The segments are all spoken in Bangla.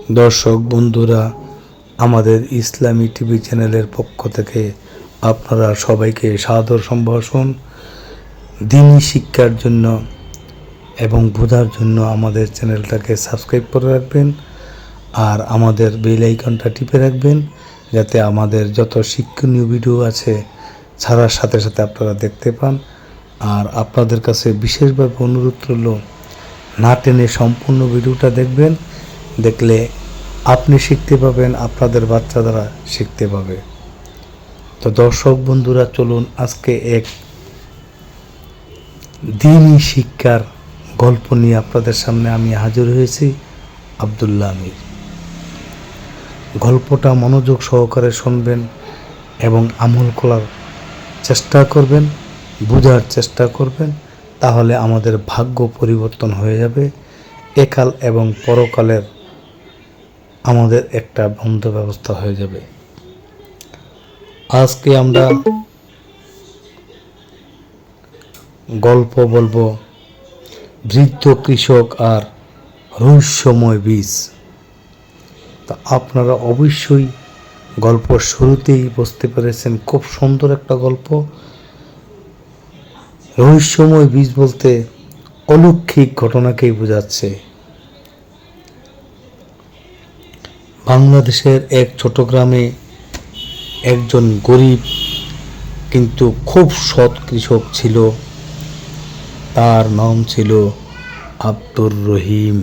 দর্শক বন্ধুরা, আমাদের ইসলামী টিভি চ্যানেলের পক্ষ থেকে আপনারা সবাইকে সাদর সম্ভাষণ। দ্বীনি শিক্ষার জন্য এবং বোঝার জন্য আমাদের চ্যানেলটাকে সাবস্ক্রাইব করে রাখবেন আর আমাদের বেল আইকনটা টিপে রাখবেন, যাতে আমাদের যত শিক্ষণীয় ভিডিও আছে ছাড়ার সাথে সাথে আপনারা দেখতে পান। আর আপনাদের কাছে বিশেষভাবে অনুরোধ রইল, না টেনে সম্পূর্ণ ভিডিওটা দেখবেন। দেখলে আপনি শিখতে পাবেন, আপনাদের বাচ্চারা শিখতে পাবে। তো দর্শক বন্ধুরা, চলুন আজকে এক দ্বীনি শিক্ষার গল্প নিয়ে আপনাদের সামনে আমি হাজির হয়েছি। আব্দুল্লাহ আমির। গল্পটা মনোযোগ সহকারে শুনবেন এবং আমল করার চেষ্টা করবেন, বোঝার চেষ্টা করবেন, তাহলে আমাদের ভাগ্য পরিবর্তন হয়ে যাবে। একাল এবং পরকালের আমাদের একটা বন্ধ ব্যবস্থা হয়ে যাবে। আজকে আমরা গল্প বলবো বৃদ্ধ কৃষক আর রহস্যময় বীজ। তা আপনারা অবশ্যই গল্প শুরুতেই বুঝতে পেরেছেন, খুব সুন্দর একটা গল্প। রহস্যময় বীজ বলতে অলৌকিক ঘটনাকেই বোঝাচ্ছে। বাংলাদেশের এক ছোট গ্রামে একজন গরিব কিন্তু খুব সৎ কৃষক ছিল। তার নাম ছিল আব্দুর রহিম।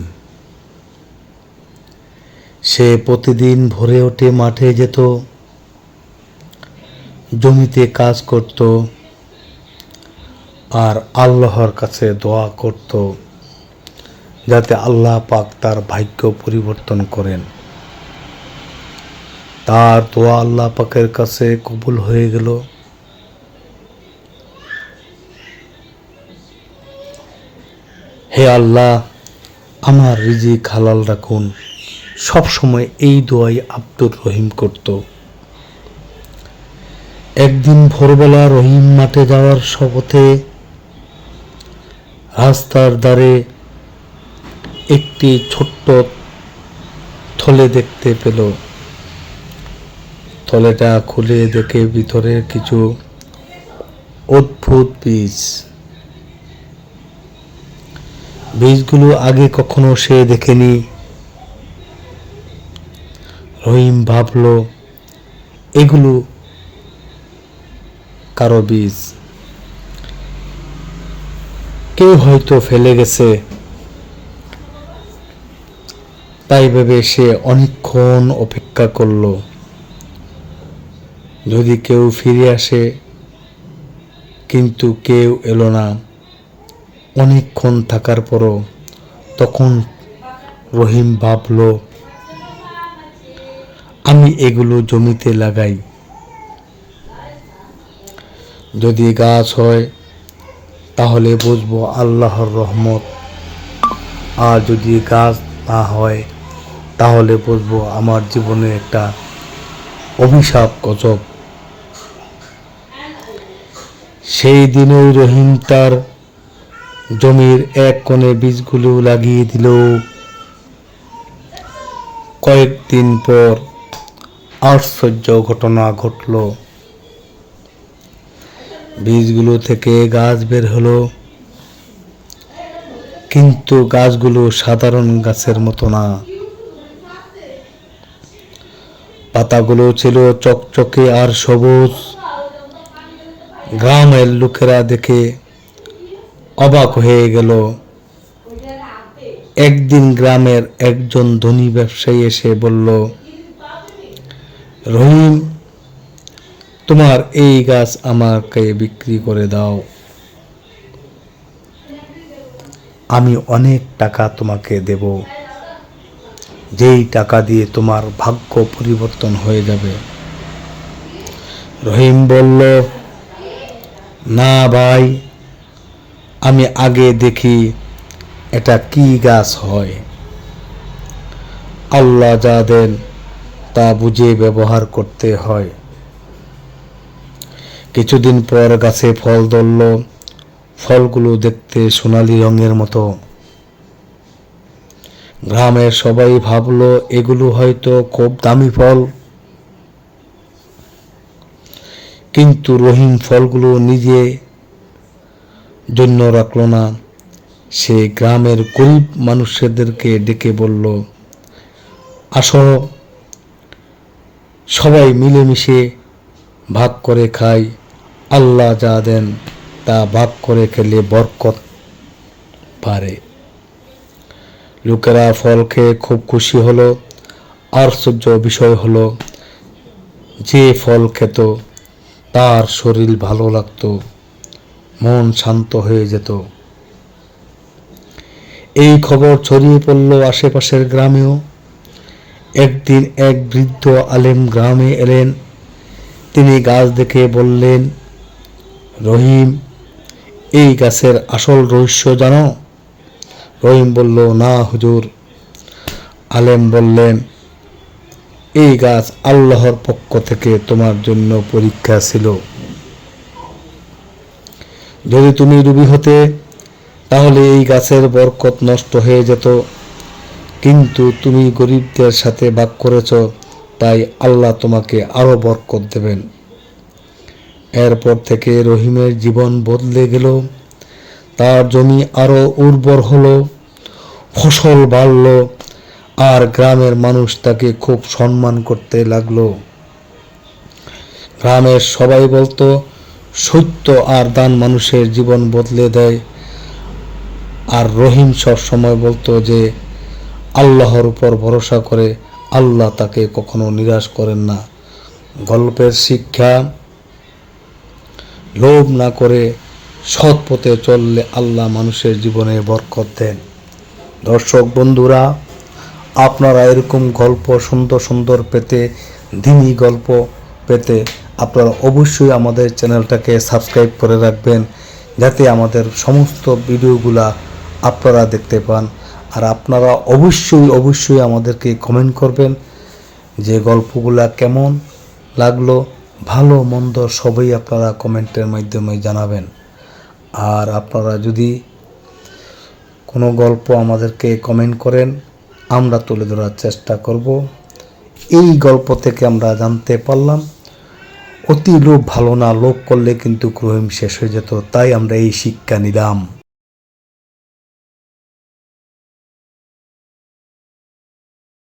সে প্রতিদিন ভোরে উঠে মাঠে যেত, জমিতে কাজ করত আর আল্লাহর কাছে দোয়া করত, যাতে আল্লাহ পাক তার ভাগ্য পরিবর্তন করেন। তার দোয়া আল্লাহ পাকের কাছে কবুল হয়ে গেল। হে আল্লাহ, আমার রিজিক হালাল রাখুন। সব সময় এই দোয়াই আব্দুর রহিম করত। একদিন ভোরবেলা রহিম মাঠে যাওয়ার পথে রাস্তার ধারে একটি ছোট্ট থলে দেখতে পেল। থলেটা খুলে দেখে ভিতরে কিছু অদ্ভুত বীজ। বীজগুলো আগে কখনো সে দেখেনি। রহিম ভাবল, এগুলো কারো বীজ, কেউ হয়তো ফেলে গেছে। তাই ভেবে সে অনেকক্ষণ অপেক্ষা করল, যদি কেউ ফিরে আসে, কিন্তু কেউ এলো না। অনেকক্ষণ থাকার পরও তখন রহিম ভাবল, আমি এগুলো জমিতে লাগাই, যদি গাছ হয় তাহলে বুঝবো আল্লাহর রহমত, আর যদি গাছ না হয় তাহলে বুঝবো আমার জীবনে একটা অভিশাপ গজব। সেই দিনই রহিম তার জমির এক কোণে বীজগুলো লাগিয়ে দিল। কয়েকদিন পর আশ্চর্য ঘটনা ঘটল। বীজগুলো থেকে গাছ বের হলো, কিন্তু গাছগুলো সাধারণ গাছের মতো না। পাতাগুলো ছিল চকচকে আর সবুজ। গ্রামের লোকেরা দেখে অবাক হয়ে গেল। একদিন গ্রামের একজন ধনী ব্যবসায়ী এসে বলল, রহিম, তোমার এই গাছ আমাকে বিক্রি করে দাও, আমি অনেক টাকা তোমাকে দেব, যেই টাকা দিয়ে তোমার ভাগ্য পরিবর্তন হয়ে যাবে। রহিম বলল, না ভাই, আমি আগে দেখি এটা কি গাছ হয়। আল্লাহ যা দেন তা বুঝে ব্যবহার করতে হয়। কিছুদিন পর গাছে ফল ধরল। ফলগুলো দেখতে সোনালী রঙের মতো। গ্রামের সবাই ভাবলো এগুলো হয়তো খুব দামি ফল, কিন্তু রহিম ফলগুলো নিজে জন্য রাখলো না। সে গ্রামের গরিব মানুষদেরকে ডেকে বলল, আসো, সবাই মিলেমিশে ভাগ করে খাই। আল্লাহ যা দেন তা ভাগ করে খেলে বরকত বাড়ে। লোকেরা ফল খেয়ে খুব খুশি হলো। আশ্চর্য বিষয় হলো, যে ফল খেত তার শরীর ভালো লাগতো, মন শান্ত হয়ে যেত। এই খবর ছড়িয়ে পড়ল আশেপাশের গ্রামেও। একদিন এক বৃদ্ধ আলেম গ্রামে এলেন। তিনি গাছ দেখে বললেন, রহিম, এই গাছের আসল রহস্য জানো? রহিম বলল, না হুজুর। আলেম বললেন, এই গাছ আল্লাহর পক্ষ থেকে তোমার জন্য পরীক্ষা ছিল। যদি তুমি রুবি হতে তাহলে এই গাছের বরকত নষ্ট হয়ে যেত, কিন্তু তুমি গরিবদের সাথে ভাগ করেছ, তাই আল্লাহ তোমাকে আরো বরকত দেবেন। এরপর থেকে রহিমের জীবন বদলে গেল। তার জমি আরো উর্বর হলো, ফসল বাড়ল, আর গ্রামের মানুষ তাকে খুব সম্মান করতে লাগলো। গ্রামের সবাই বলতো, সত্য আর দান মানুষের জীবন বদলে দেয়। আর রহিম সব সময় বলতো যে আল্লাহর উপর ভরসা করে, আল্লাহ তাকে কখনো নিরাশ করেন না। গল্পের শিক্ষা, লোভ না করে সৎ পথে চললে আল্লাহ মানুষের জীবনে বরকত দেন। দর্শক বন্ধুরা, আপনারা এরকম গল্প সুন্দর সুন্দর পেতে, দিনী গল্প পেতে আপনারা অবশ্যই আমাদের চ্যানেলটাকে সাবস্ক্রাইব করে রাখবেন, যাতে আমাদের সমস্ত ভিডিওগুলা আপনারা দেখতে পান। আর আপনারা অবশ্যই আমাদেরকে কমেন্ট করবেন যে গল্পগুলা কেমন লাগলো, ভালো মন্দ সবই আপনারা কমেন্টের মাধ্যমে জানাবেন। আর আপনারা যদি কোনো গল্প আমাদেরকে কমেন্ট করেন, আমরা তুলে ধরার চেষ্টা করব। এই গল্প থেকে আমরা জানতে পারলাম, অতি লোভ ভালো না, লোভ করলে কিন্তু রহিম শেষ হয়ে যেত। তাই আমরা এই শিক্ষা নিলাম।